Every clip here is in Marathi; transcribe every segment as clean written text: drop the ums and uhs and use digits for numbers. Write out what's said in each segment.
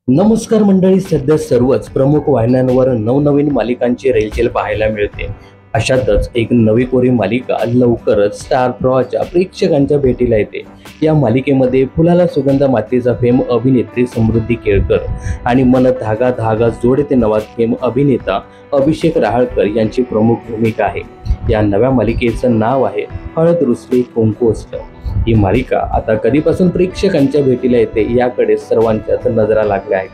नमस्कार मंडळी. सध्या सर्वच प्रमुख वाहिन्यांवर नवनवीन मालिकांची रेलचेल पाहायला मिळते. अशातच एक नवी कोरी मालिका लवकरच स्टार प्रवाहाच्या प्रेक्षकांच्या भेटीला येते. या मालिकेमध्ये फुलाला सुगंध मातीचा फेम अभिनेत्री समृद्धी केळकर आणि मन धागा धागा जोडते नवा फेम अभिनेता अभिषेक रहाळकर यांची प्रमुख भूमिका आहे. या नव्या मालिकेचं नाव आहे हळद रुसली कुंकू असलं. ही मालिका आता कधीपासून प्रेक्षकांच्या भेटीला येते याकडे सर्वांच्याच नजरा लागल्या आहेत.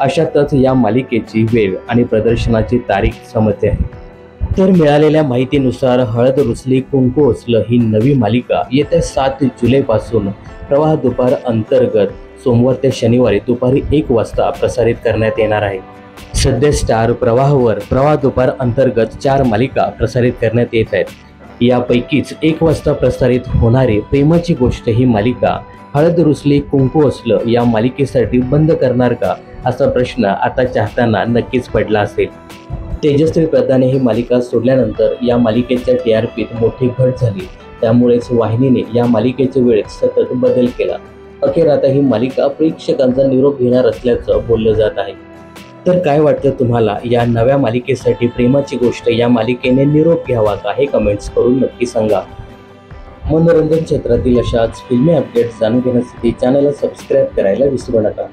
अशातच या मालिकेची वेळ आणि प्रदर्शनाची तारीख समजते आहे. तर मिळालेल्या माहितीनुसार हळद रुसली कुंकू असलं ही नवी मालिका येत्या 7 जुलैपासून प्रवाह दुपार अंतर्गत सोमवार ते शनिवारी दुपारी 1 वाजता प्रसारित करण्यात येणार आहे. सध्या स्टार प्रवाहावर प्रवाह दुपार अंतर्गत 4 मालिका प्रसारित करण्यात येत आहेत. यापैकीच 1 वाजता प्रसारित होणारी प्रेमाची गोष्ट ही मालिका हळद रुसली कुंकू असलं या मालिकेसाठी बंद करणार का, असा प्रश्न आता चाहत्यांना नक्कीच पडला असेल. तेजश्री प्रधानने ही मालिका सोडल्यानंतर या मालिकेच्या TRPत मोठी घट झाली. त्यामुळेच वाहिनीने या मालिकेच्या वेळेत सतत बदल केला. अखेर आता ही मालिका प्रेक्षकांचा निरोप घेणार असल्याचं बोललं जात आहे. तर काय वाटतं तुम्हाला, या नव्या मालिकेसाठी प्रेमाची गोष्ट या मालिकेने निरोप घ्यावा का, हे कमेंट्स करून नक्की सांगा. मनोरंजन क्षेत्रातील अशाच फिल्मी अपडेट्स जाणून घेण्यासाठी चॅनलला सबस्क्राईब करायला विसरू नका.